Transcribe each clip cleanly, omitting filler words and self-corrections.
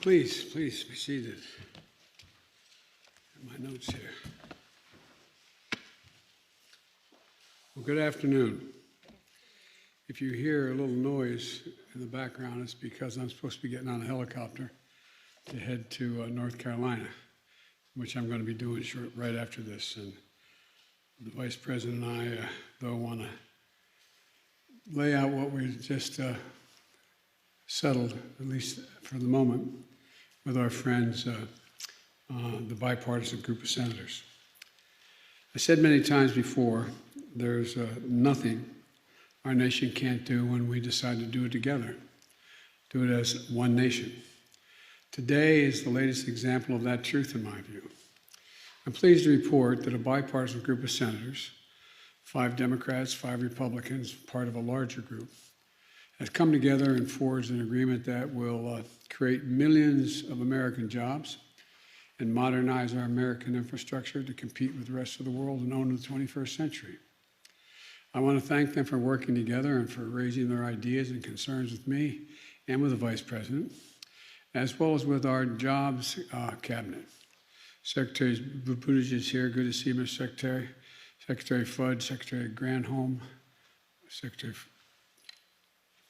Please be seated. My notes here. Well, good afternoon. If you hear a little noise in the background, it's because I'm supposed to be getting on a helicopter to head to North Carolina, which I'm going to be doing right after this. And the Vice President and I, though, want to lay out what we just settled, at least for the moment, with our friends, the bipartisan group of senators. I said many times before, there's nothing our nation can't do when we decide to do it together, do it as one nation. Today is the latest example of that truth, in my view. I'm pleased to report that a bipartisan group of senators, 5 Democrats, 5 Republicans, part of a larger group, has come together and forged an agreement that will create millions of American jobs and modernize our American infrastructure to compete with the rest of the world and own the 21st century. I want to thank them for working together and for raising their ideas and concerns with me and with the Vice President, as well as with our Jobs Cabinet. Secretary Buttigieg is here. Good to see you, Mr. Secretary. Secretary Fudge, Secretary Granholm, Secretary.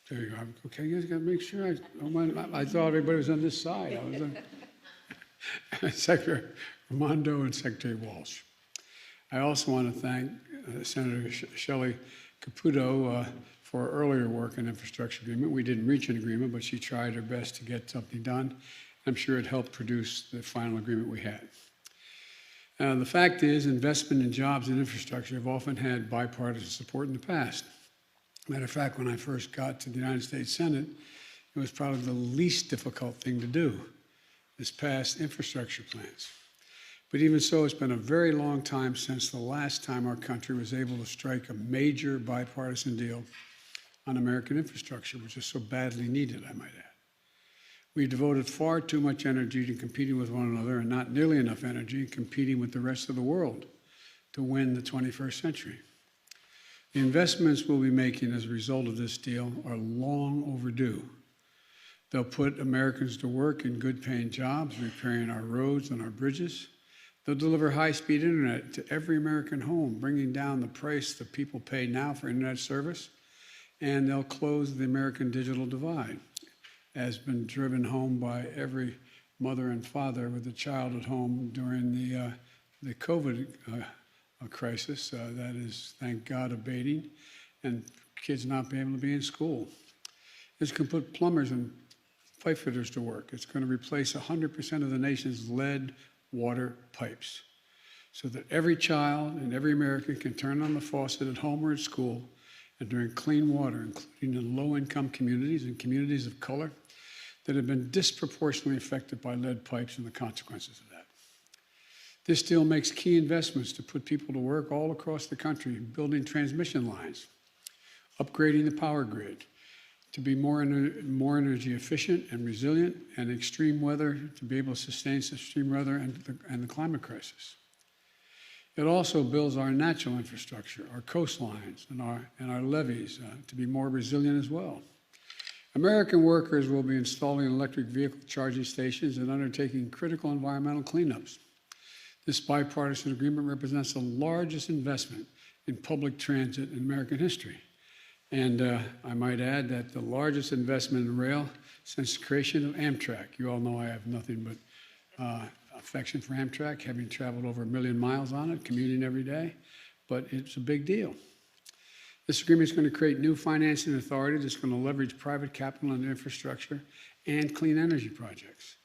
There you are. Okay, you guys got to make sure. I thought everybody was on this side. I was on Secretary Raimondo and Secretary Walsh. I also want to thank Senator Shelley Caputo for her earlier work on infrastructure agreement. We didn't reach an agreement, but she tried her best to get something done. I'm sure it helped produce the final agreement we had. The fact is, investment in jobs and infrastructure have often had bipartisan support in the past. Matter of fact, when I first got to the United States Senate, it was probably the least difficult thing to do, is pass infrastructure plans. But even so, it's been a very long time since the last time our country was able to strike a major bipartisan deal on American infrastructure, which is so badly needed, I might add. We devoted far too much energy to competing with one another and not nearly enough energy competing with the rest of the world to win the 21st century. The investments we'll be making as a result of this deal are long overdue. They'll put Americans to work in good-paying jobs, repairing our roads and our bridges. They'll deliver high-speed internet to every American home, bringing down the price that people pay now for internet service. And they'll close the American digital divide, as been driven home by every mother and father with a child at home during the COVID crisis. That is, thank God, abating, and kids not being able to be in school. It's going to put plumbers and pipe fitters to work. It's going to replace 100% of the nation's lead water pipes so that every child and every American can turn on the faucet at home or at school and drink clean water, including in low-income communities and communities of color that have been disproportionately affected by lead pipes and the consequences of that. This deal makes key investments to put people to work all across the country, building transmission lines, upgrading the power grid to be more energy efficient and resilient, and extreme weather to be able to sustain extreme weather and the climate crisis. It also builds our natural infrastructure, our coastlines, and our levees to be more resilient as well. American workers will be installing electric vehicle charging stations and undertaking critical environmental cleanups. This bipartisan agreement represents the largest investment in public transit in American history. And I might add that the largest investment in rail since the creation of Amtrak. You all know I have nothing but affection for Amtrak, having traveled over 1 million miles on it, commuting every day, but it's a big deal. This agreement is going to create new financing authority that's going to leverage private capital and infrastructure and clean energy projects.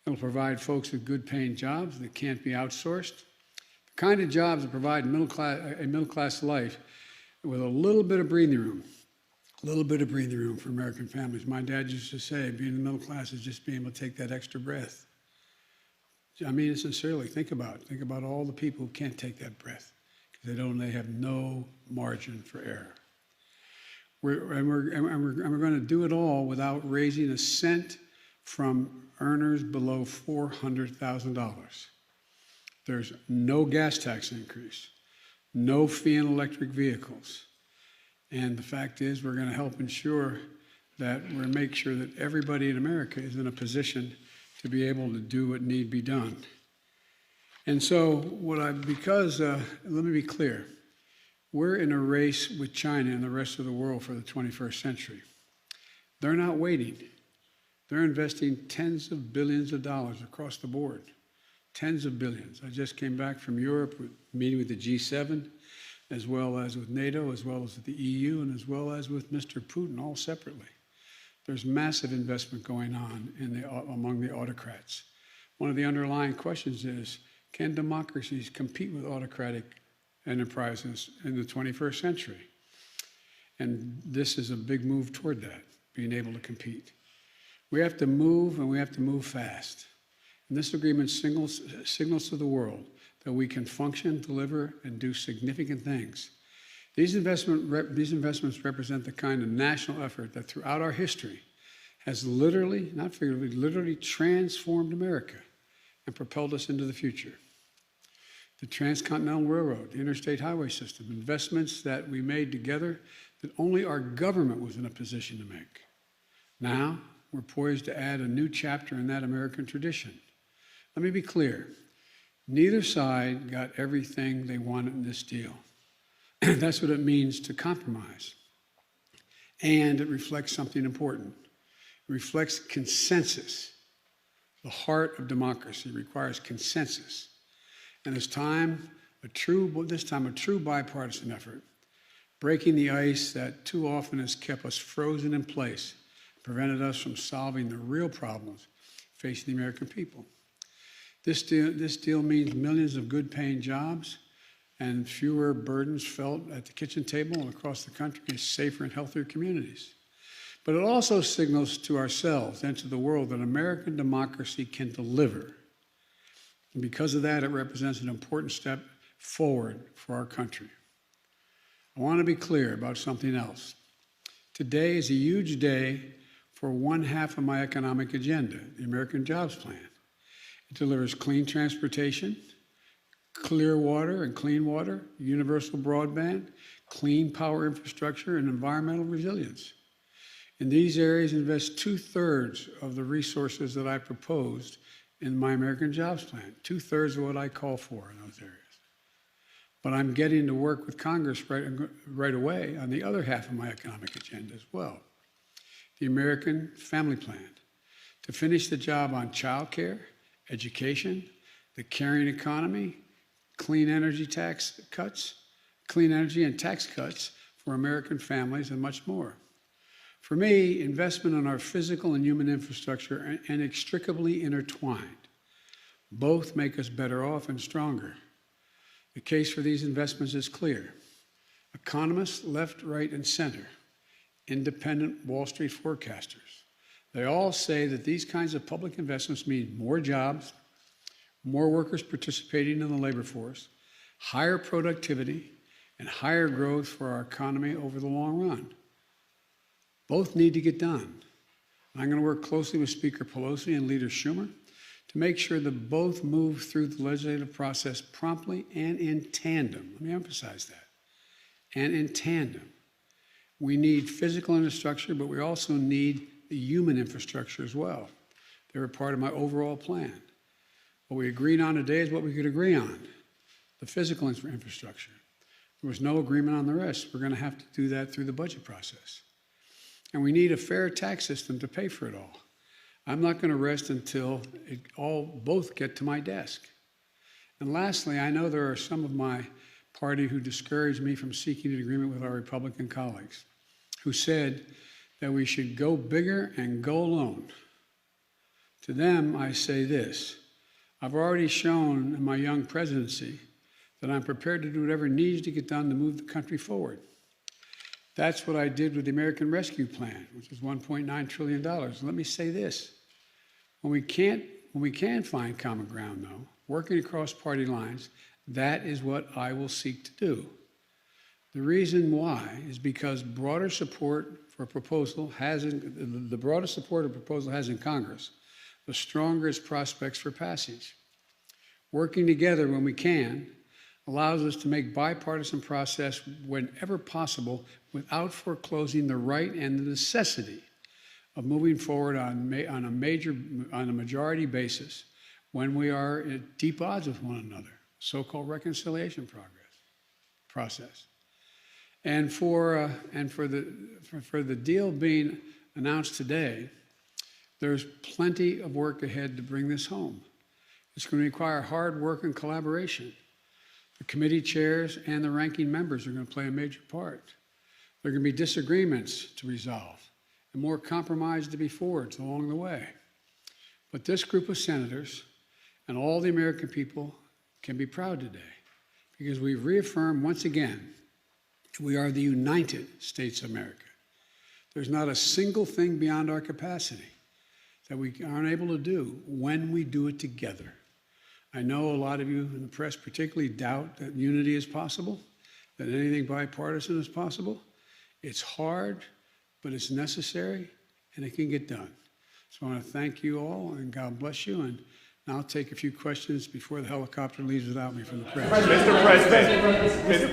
It'll provide folks with good-paying jobs that can't be outsourced, the kind of jobs that provide a middle-class life with a little bit of breathing room for American families. My dad used to say, being in the middle class is just being able to take that extra breath. I mean it sincerely. Think about it. Think about all the people who can't take that breath because they have no margin for error. We're going to do it all without raising a cent from earners below $400,000. There's no gas tax increase, no fee on electric vehicles. And the fact is, we're going to help ensure that we make sure that everybody in America is in a position to be able to do what need be done. And so let me be clear, we're in a race with China and the rest of the world for the 21st century. They're not waiting. They're investing tens of billions of dollars across the board, tens of billions. I just came back from Europe, meeting with the G7, as well as with NATO, as well as with the EU, and as well as with Mr. Putin, all separately. There's massive investment going on among the autocrats. One of the underlying questions is, can democracies compete with autocratic enterprises in the 21st century? And this is a big move toward that, being able to compete. We have to move, and we have to move fast. And this agreement signals to the world that we can function, deliver, and do significant things. These investments represent the kind of national effort that throughout our history has literally, not figuratively, literally transformed America and propelled us into the future. The Transcontinental Railroad, the interstate highway system, investments that we made together that only our government was in a position to make. Now, we're poised to add a new chapter in that American tradition. Let me be clear. Neither side got everything they wanted in this deal. That's what it means to compromise. And it reflects something important. It reflects consensus. The heart of democracy requires consensus. And this time a true bipartisan effort, breaking the ice that too often has kept us frozen in place, prevented us from solving the real problems facing the American people. This deal means millions of good-paying jobs and fewer burdens felt at the kitchen table and across the country, and safer and healthier communities. But it also signals to ourselves and to the world that American democracy can deliver. And because of that, it represents an important step forward for our country. I want to be clear about something else. Today is a huge day for one half of my economic agenda, the American Jobs Plan. It delivers clean transportation, clear water and clean water, universal broadband, clean power infrastructure, and environmental resilience. In these areas, invest 2/3 of the resources that I proposed in my American Jobs Plan, 2/3 of what I call for in those areas. But I'm getting to work with Congress right away on the other half of my economic agenda as well, the American Family Plan, to finish the job on child care, education, the caring economy, clean energy and tax cuts for American families, and much more. For me, investment in our physical and human infrastructure are inextricably intertwined. Both make us better off and stronger. The case for these investments is clear. Economists, left, right, and center, independent Wall Street forecasters, they all say that these kinds of public investments mean more jobs, more workers participating in the labor force, higher productivity, and higher growth for our economy over the long run. Both need to get done. I'm going to work closely with Speaker Pelosi and Leader Schumer to make sure that both move through the legislative process promptly and in tandem. Let me emphasize that. And in tandem. We need physical infrastructure, but we also need the human infrastructure as well. They were part of my overall plan. What we agreed on today is what we could agree on, the physical infrastructure. There was no agreement on the rest. We're going to have to do that through the budget process. And we need a fair tax system to pay for it all. I'm not going to rest until both get to my desk. And lastly, I know there are some of my party who discouraged me from seeking an agreement with our Republican colleagues, who said that we should go bigger and go alone. To them, I say this: I've already shown in my young presidency that I'm prepared to do whatever needs to get done to move the country forward. That's what I did with the American Rescue Plan, which is $1.9 trillion. Let me say this: when we can find common ground, though, working across party lines, that is what I will seek to do. The reason why is because the broader support a proposal has in Congress, the stronger its prospects for passage. Working together when we can allows us to make bipartisan process whenever possible without foreclosing the right and the necessity of moving forward on a majority basis when we are at deep odds with one another, so-called reconciliation process. And for the deal being announced today, there's plenty of work ahead to bring this home. It's going to require hard work and collaboration. The committee chairs and the ranking members are going to play a major part. There are going to be disagreements to resolve and more compromise to be forged along the way. But this group of senators and all the American people can be proud today because we've reaffirmed once again we are the United States of America. There's not a single thing beyond our capacity that we aren't able to do when we do it together. I know a lot of you in the press particularly doubt that unity is possible, that anything bipartisan is possible. It's hard, but it's necessary, and it can get done. So I want to thank you all, and God bless you. And now I'll take a few questions before the helicopter leaves without me from the press.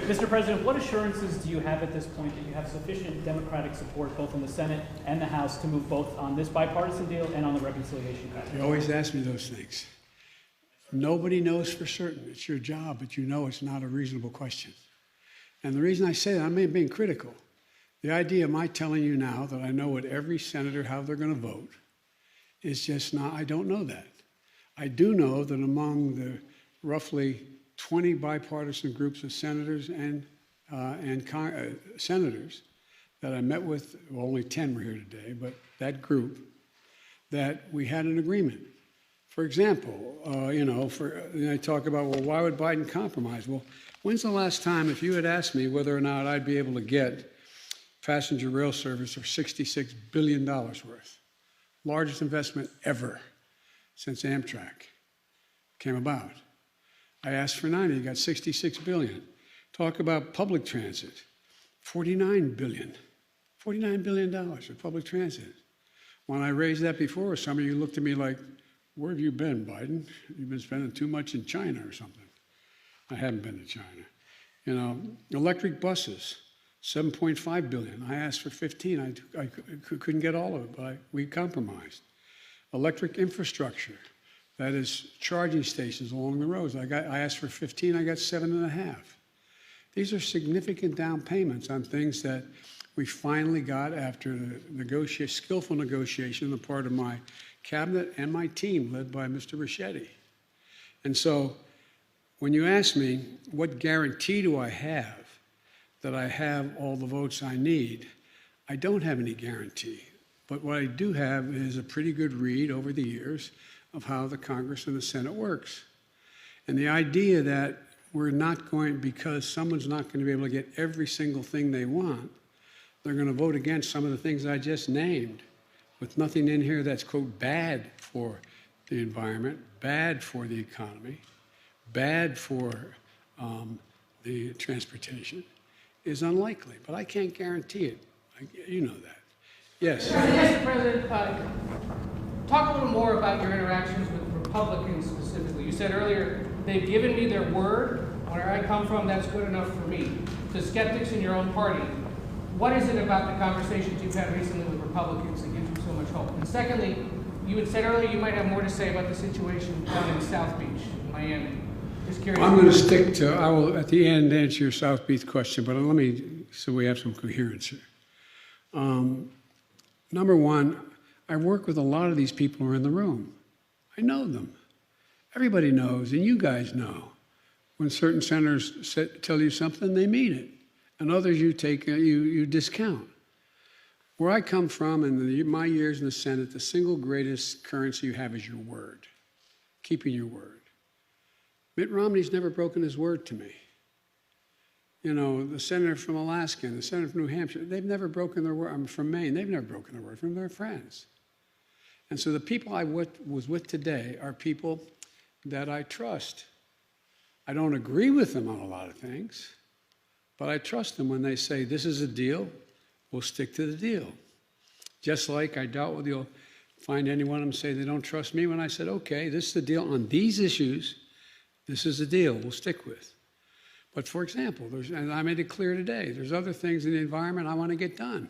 Mr. President, what assurances do you have at this point that you have sufficient Democratic support both in the Senate and the House to move both on this bipartisan deal and on the reconciliation package? You always ask me those things. Nobody knows for certain. It's your job, but you know it's not a reasonable question. And the reason I say that, I'm being critical. The idea of my telling you now that I know what every senator, how they're going to vote, is just not, I don't know that. I do know that among the roughly 20 bipartisan groups of senators and senators that I met with, well, only 10 were here today, but that group, that we had an agreement. For example, I talk about, well, why would Biden compromise? Well, when's the last time, if you had asked me whether or not I'd be able to get passenger rail service for $66 billion worth, largest investment ever since Amtrak came about. I asked for 90, got $66 billion. Talk about public transit, $49 billion for public transit. When I raised that before, some of you looked at me like, where have you been, Biden? You've been spending too much in China or something. I haven't been to China. Electric buses, $7.5 billion. I asked for 15. I couldn't get all of it, but we compromised. Electric infrastructure, that is charging stations along the roads. I asked for 15, I got 7.5. These are significant down payments on things that we finally got after the skillful negotiation on the part of my cabinet and my team led by Mr. Ricchetti. And so when you ask me, what guarantee do I have that I have all the votes I need? I don't have any guarantee. But what I do have is a pretty good read over the years of how the Congress and the Senate works. And the idea that we're not going, because someone's not going to be able to get every single thing they want, they're going to vote against some of the things I just named, with nothing in here that's, quote, bad for the environment, bad for the economy, bad for the transportation, is unlikely. But I can't guarantee it. You know that. Yes. Mr. President, talk a little more about your interactions with Republicans specifically. You said earlier, they've given me their word. Where I come from, that's good enough for me. To skeptics in your own party, what is it about the conversations you've had recently with Republicans that gives you so much hope? And secondly, you had said earlier you might have more to say about the situation down in South Beach, Miami. Just curious. I'm going to stick to, I will at the end answer your South Beach question, but let me, so we have some coherence here. Number one, I work with a lot of these people who are in the room. I know them. Everybody knows, and you guys know, when certain senators tell you something, they mean it, and others you discount. Where I come from, in my years in the Senate, the single greatest currency you have is your word, keeping your word. Mitt Romney's never broken his word to me. The senator from Alaska and the senator from New Hampshire, they've never broken their word. I'm from Maine. They've never broken their word from their friends. And so the people I was with today are people that I trust. I don't agree with them on a lot of things, but I trust them when they say, this is a deal, we'll stick to the deal. Just like I doubt whether you'll find any one of them say they don't trust me when I said, okay, this is the deal on these issues, this is the deal we'll stick with. But for example, and I made it clear today, there's other things in the environment I want to get done.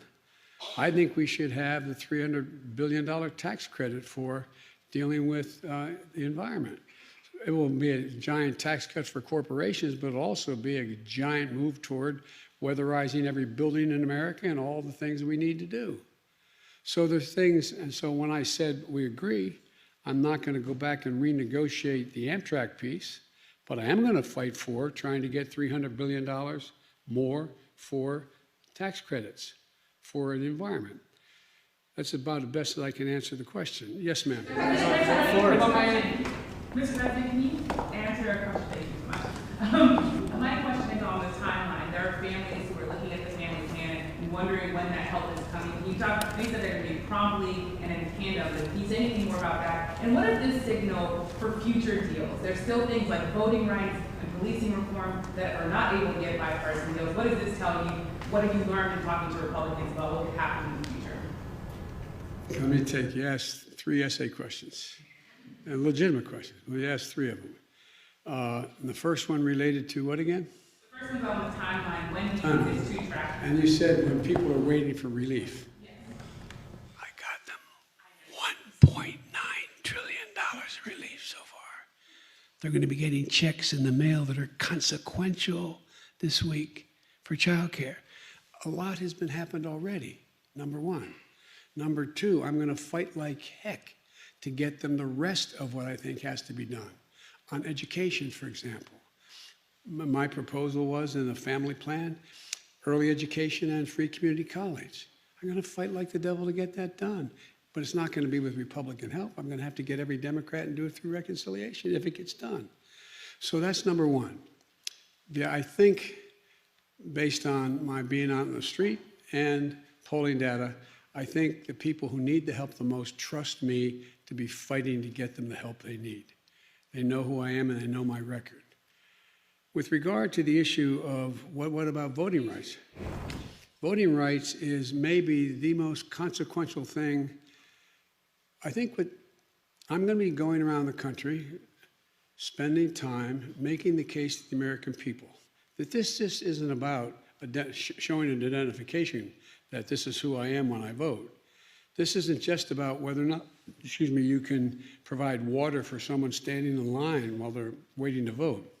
I think we should have the $300 billion tax credit for dealing with the environment. It will be a giant tax cut for corporations, but it'll also be a giant move toward weatherizing every building in America and all the things we need to do. So there's things, and so when I said we agree, I'm not going to go back and renegotiate the Amtrak piece, but I am going to fight for trying to get $300 billion more for tax credits for the environment. That's about the best that I can answer the question. Yes, ma'am. Mr. President, can you answer a question? Thank you so much. My question is on the timeline. There are families who are looking at the family plan and wondering when that help is coming. You said they're going to be promptly and in tandem. Can you say anything more about that? And what does this signal for future deals? There's still things like voting rights and policing reform that are not able to get bipartisan deals. What does this tell you? What have you learned in talking to Republicans about what could happen in the future? Let me take, you asked 3 essay questions. And legitimate questions. We asked 3 of them. The first one related to what again? The first one's on the timeline. When do you think this 2-track? And you said when people are waiting for relief. Yes. I got them $1.9 trillion of relief so far. They're going to be getting checks in the mail that are consequential this week for childcare. A lot has been happened already, number 1. Number 2, I'm going to fight like heck to get them the rest of what I think has to be done. On education, for example, my proposal was in the family plan, early education and free community college. I'm going to fight like the devil to get that done. But it's not going to be with Republican help. I'm going to have to get every Democrat and do it through reconciliation if it gets done. So that's number 1. Yeah, I think based on my being out in the street and polling data, I think the people who need the help the most trust me to be fighting to get them the help they need. They know who I am and they know my record. With regard to the issue of what about voting rights? Voting rights is maybe the most consequential thing. I think I'm going to be going around the country, spending time making the case to the American people that this just isn't about showing an identification that this is who I am when I vote. This isn't just about whether or not, you can provide water for someone standing in line while they're waiting to vote.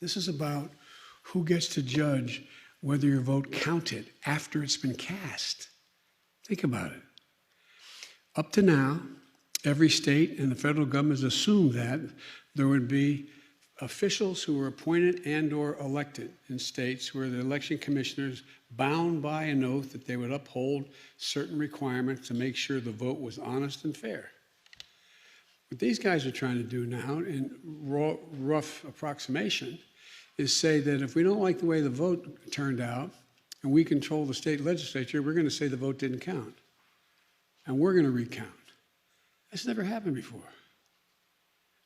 This is about who gets to judge whether your vote counted after it's been cast. Think about it. Up to now, every state and the federal government has assumed that there would be officials who were appointed and or elected in states where the election commissioners bound by an oath that they would uphold certain requirements to make sure the vote was honest and fair. What these guys are trying to do now, in rough approximation, is say that if we don't like the way the vote turned out and we control the state legislature, we're going to say the vote didn't count. And we're going to recount. That's never happened before.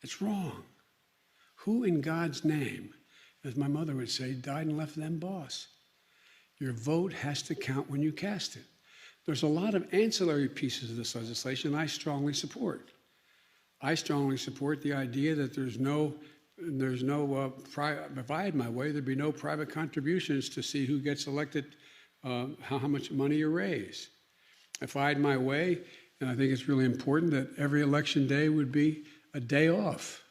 It's wrong. Who in God's name, as my mother would say, died and left them boss? Your vote has to count when you cast it. There's a lot of ancillary pieces of this legislation I strongly support. I strongly support the idea that if I had my way, there'd be no private contributions to see who gets elected, how much money you raise. If I had my way, and I think it's really important that every election day would be a day off,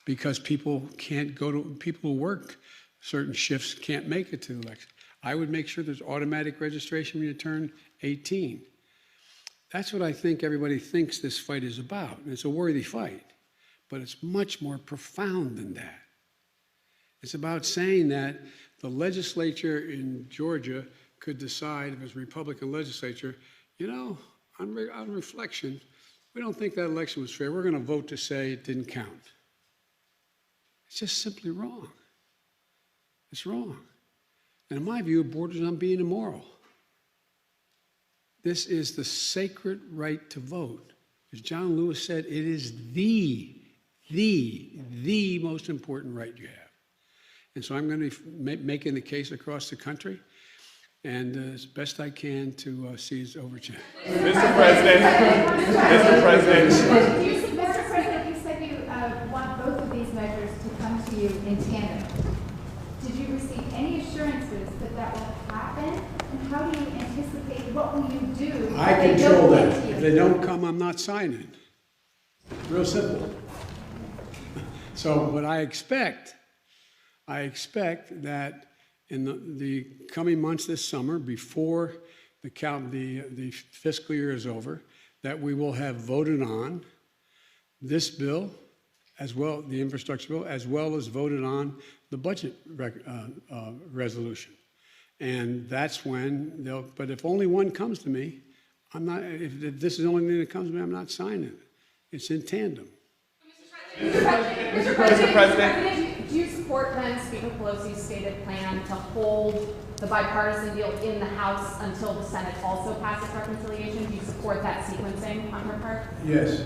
because people who work certain shifts can't make it to the election. I would make sure there's automatic registration when you turn 18. That's what I think everybody thinks this fight is about. And it's a worthy fight, but it's much more profound than that. It's about saying that the legislature in Georgia could decide, if it's a Republican legislature, on reflection, we don't think that election was fair. We're going to vote to say it didn't count. It's just simply wrong. It's wrong. And in my view, it borders on being immoral. This is the sacred right to vote. As John Lewis said, it is the most important right you have. And so I'm going to be making the case across the country, and as best I can to seize overtime. Mr. President, Mr. President. Mr. President, you said you want both of these measures to come to you in tandem. Did you receive any assurances that that will happen And how do you anticipate, what will you do? I if they control don't that. get to you? If they don't come, I'm not signing. Real simple. So what I expect that in the coming months this summer, before the fiscal year is over, that we will have voted on this bill, as well, the infrastructure bill, as well as voted on the budget resolution. And that's when but if only one comes to me, I'm not, if this is the only thing that comes to me, I'm not signing it. It's in tandem. Mr. President. Do you support then Speaker Pelosi's stated plan to hold the bipartisan deal in the House until the Senate also passes reconciliation? Do you support that sequencing on her part? Yes.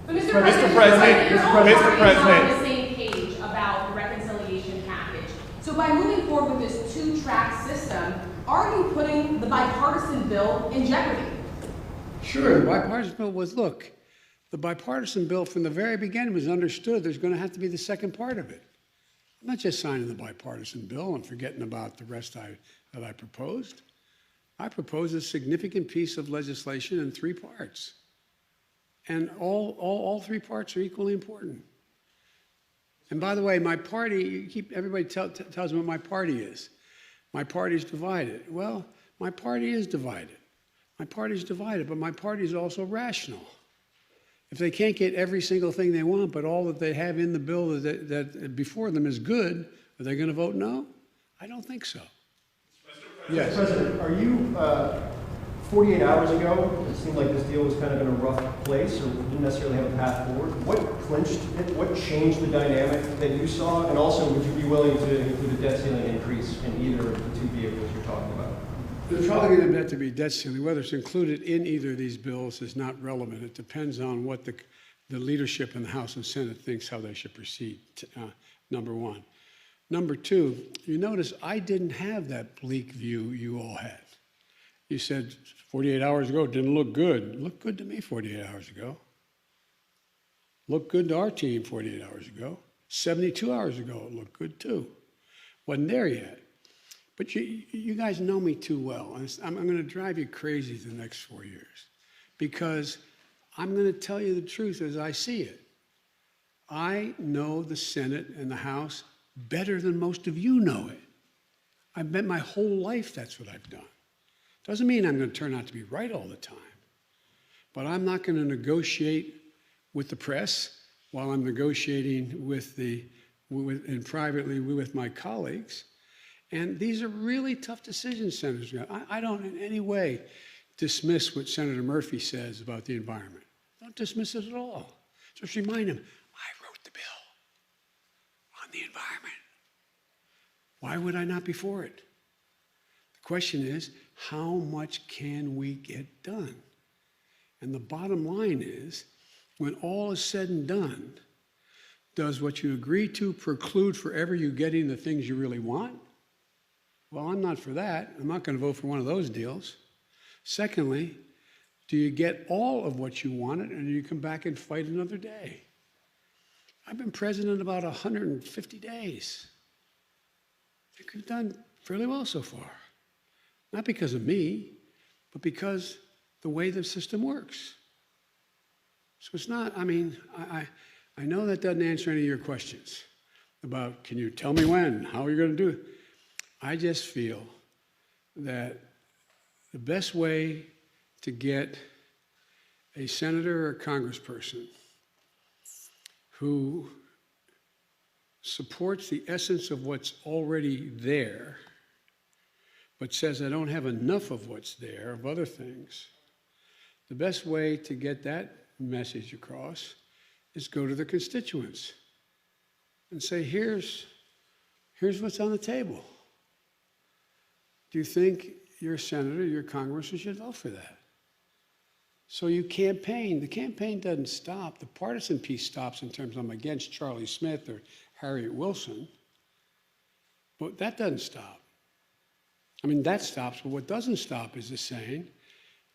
But Mr. President, you're all Mr. already President. on the same page about the reconciliation package. So by moving forward with this two-track system, are you putting the bipartisan bill in jeopardy? Sure, the bipartisan bill was, look, the bipartisan bill from the very beginning was understood there's going to have to be the second part of it. I'm not just signing the bipartisan bill and forgetting about the rest that I proposed. I proposed a significant piece of legislation in 3 parts. And all 3 parts are equally important. And by the way, my party, everybody tells me what my party is. My party's divided. Well, my party is divided. My party's divided, but my party is also rational. If they can't get every single thing they want, but all that they have in the bill that before them is good, are they going to vote no? I don't think so. Yes. President, are you, 48 hours ago, it seemed like this deal was kind of in a rough place or didn't necessarily have a path forward. What clinched it? What changed the dynamic that you saw? And also, would you be willing to include a debt ceiling increase in either of the 2 vehicles you're talking about? There's probably going to have to be debt ceiling. Whether it's included in either of these bills is not relevant. It depends on what the leadership in the House and Senate thinks how they should proceed, number one. Number two, you notice I didn't have that bleak view you all had. You said 48 hours ago it didn't look good. It looked good to me 48 hours ago. Looked good to our team 48 hours ago. 72 hours ago it looked good too. Wasn't there yet. But you guys know me too well. And I'm going to drive you crazy the next 4 years because I'm going to tell you the truth as I see it. I know the Senate and the House better than most of you know it. I've bet my whole life that's what I've done. Doesn't mean I'm going to turn out to be right all the time. But I'm not going to negotiate with the press while I'm negotiating and privately with my colleagues. And these are really tough decisions, Senator. I don't in any way dismiss what Senator Murphy says about the environment. Don't dismiss it at all. Just remind him, I wrote the bill on the environment. Why would I not be for it? The question is, how much can we get done? And the bottom line is, when all is said and done, does what you agree to preclude forever you getting the things you really want? Well, I'm not for that. I'm not going to vote for one of those deals. Secondly, do you get all of what you wanted and do you come back and fight another day? I've been president about 150 days. I think we've done fairly well so far. Not because of me, but because the way the system works. So it's not, I mean, I know that doesn't answer any of your questions about, can you tell me when, how are you going to do it? I just feel that the best way to get a senator or a congressperson who supports the essence of what's already there, but says I don't have enough of what's there, of other things, the best way to get that message across is go to the constituents and say, here's what's on the table. Do you think your senator, your congressman should vote for that? So you campaign. The campaign doesn't stop. The partisan piece stops in terms of I'm against Charlie Smith or Harriet Wilson. But that doesn't stop. I mean, that stops, but what doesn't stop is the saying,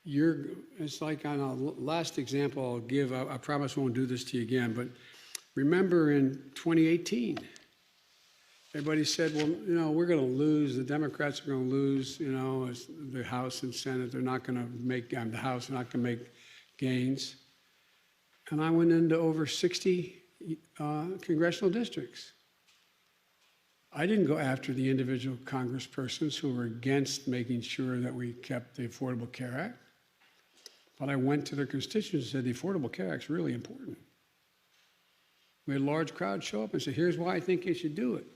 it's like on a last example I'll give, I promise I won't do this to you again, but remember in 2018, everybody said, well, you know, we're going to lose, the Democrats are going to lose, you know, as the House and Senate, they're not going to make, the House, they're not going to make gains. And I went into over 60 congressional districts. I didn't go after the individual congresspersons who were against making sure that we kept the Affordable Care Act, but I went to their constituents and said the Affordable Care Act is really important. We had a large crowd show up and say, here's why I think you should do it.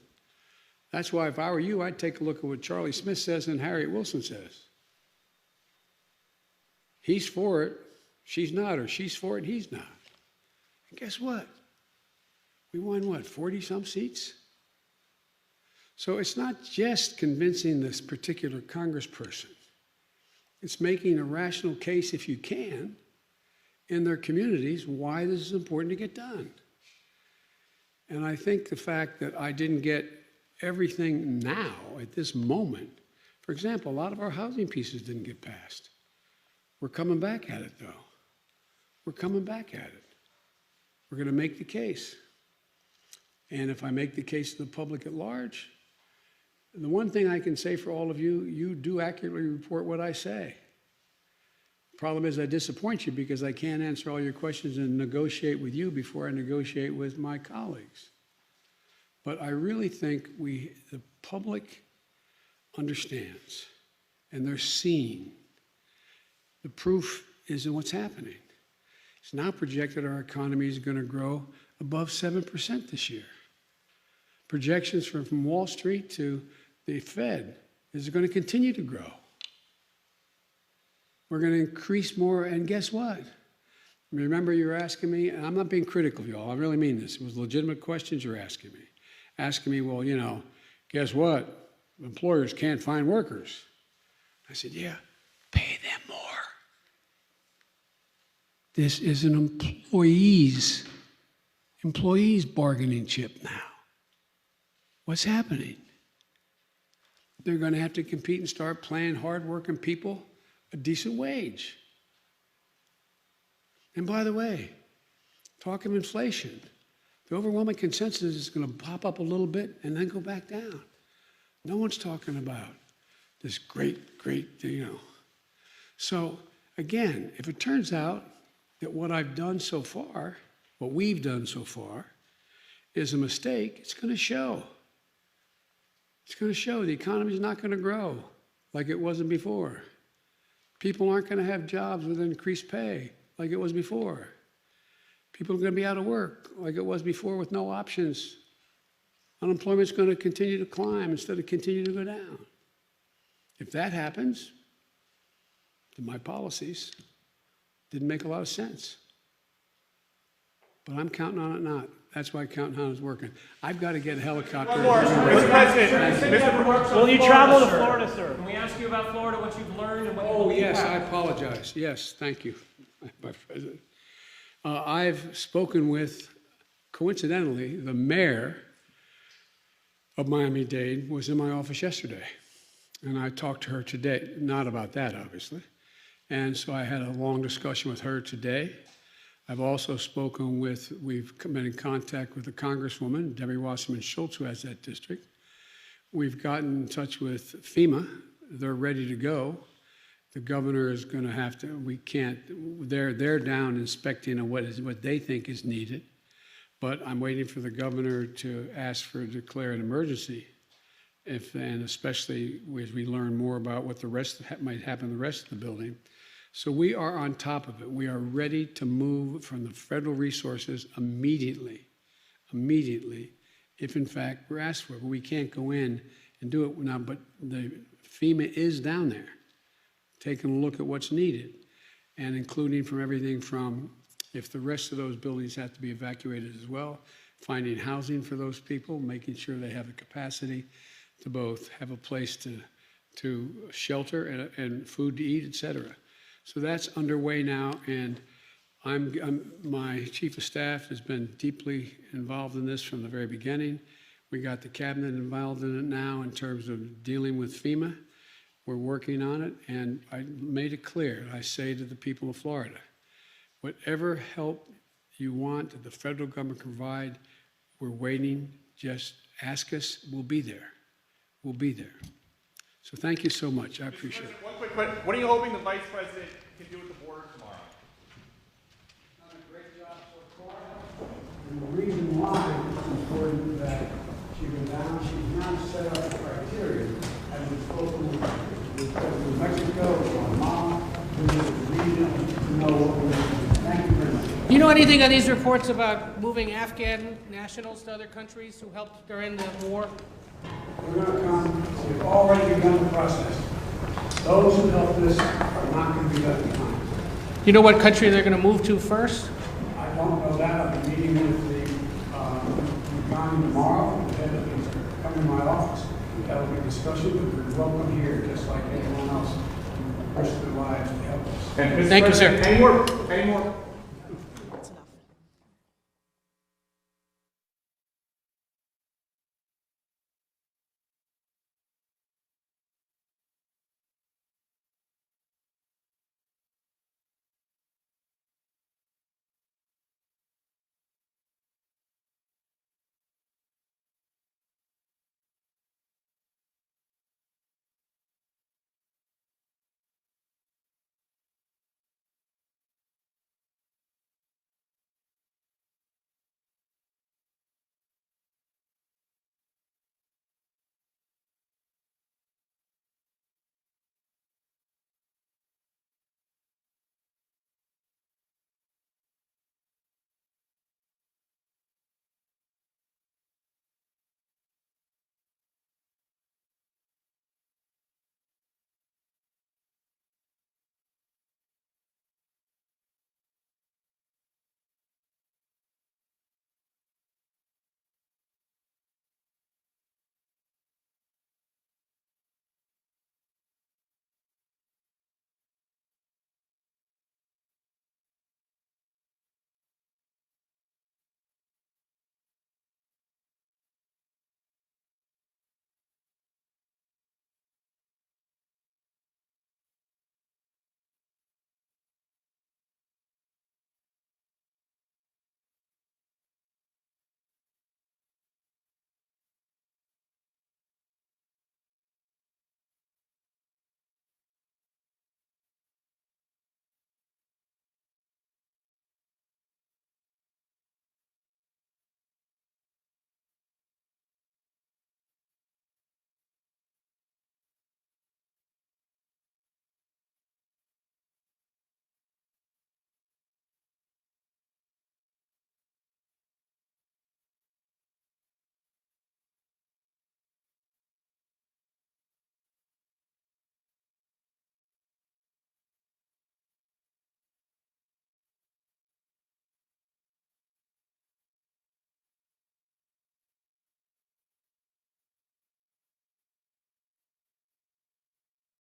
That's why if I were you, I'd take a look at what Charlie Smith says and Harriet Wilson says. He's for it, she's not, or she's for it, he's not. And guess what? We won, what, 40-some seats? So it's not just convincing this particular congressperson. It's making a rational case, if you can, in their communities why this is important to get done. And I think the fact that I didn't get everything now, at this moment, for example, a lot of our housing pieces didn't get passed. We're coming back at it, though. We're coming back at it. We're going to make the case. And if I make the case to the public at large, the one thing I can say for all of you, you do accurately report what I say. The problem is I disappoint you because I can't answer all your questions and negotiate with you before I negotiate with my colleagues. But I really think the public understands and they're seeing. The proof is in what's happening. It's now projected our economy is going to grow above 7% this year. Projections from Wall Street to the Fed is going to continue to grow. We're going to increase more, and guess what? Remember you were asking me, and I'm not being critical of y'all, I really mean this. It was legitimate questions you're asking me. Asking me, well, you know, guess what? Employers can't find workers. I said, yeah, pay them more. This is an employees bargaining chip now. What's happening? They're going to have to compete and start paying hardworking people a decent wage. And by the way, talk of inflation. The overwhelming consensus is going to pop up a little bit and then go back down. No one's talking about this great, you know. So again, if it turns out that what I've done so far, what we've done so far, is a mistake, it's going to show. It's going to show the economy is not going to grow like it wasn't before. People aren't going to have jobs with increased pay like it was before. People are going to be out of work like it was before with no options. Unemployment's going to continue to climb instead of continue to go down. If that happens, then my policies didn't make a lot of sense. But I'm counting on it not. That's why counting on it is working. I've got to get a helicopter. Mr. President, Will you travel to Florida, sir? Can we ask you about Florida, what you've learned and what you Oh, hope you yes, have? I apologize. Yes, thank you, my President. I've spoken with, coincidentally, the mayor of Miami-Dade was in my office yesterday. And I talked to her today, not about that, obviously. And so I had a long discussion with her today. I've also spoken with, we've been in contact with the Congresswoman, Debbie Wasserman Schultz, who has that district. We've gotten in touch with FEMA. They're ready to go. The governor is going to have to, we can't, they're down inspecting on what they think is needed. But I'm waiting for the governor to ask for declare an emergency, and especially as we learn more about what the rest might happen in the rest of the building. So we are on top of it. We are ready to move from the federal resources immediately, if in fact we're asked for it. But we can't go in and do it now, but the FEMA is down there, taking a look at what's needed, and including from everything from if the rest of those buildings have to be evacuated as well, finding housing for those people, making sure they have the capacity to both have a place to shelter and food to eat, et cetera. So that's underway now, and my chief of staff has been deeply involved in this from the very beginning. We got the cabinet involved in it now in terms of dealing with FEMA. We're working on it, and I made it clear. I say to the people of Florida, whatever help you want that the federal government can provide, we're waiting just ask us, we'll be there. We'll be there. So thank you so much. I appreciate it. One quick question. What are you hoping the Vice President can do with the board tomorrow? Done a great job so far. And the reason why it's important that she go down, she's not set up the criteria as we've spoken with President of Mexico, Guatemala, the region, to know what we're doing. Thank you very much. Do you know anything of these reports about moving Afghan nationals to other countries who helped during the war? We're going to come, we've already begun the process. Those who help us are not going to be left behind. Do you know what country they're going to move to first? I don't know that. I'll be meeting with the county tomorrow. The head of these come in my office. That will be a discussion, but we're welcome here, just like anyone else who risks their lives to help us. And Mr. Thank you, sir. President, any more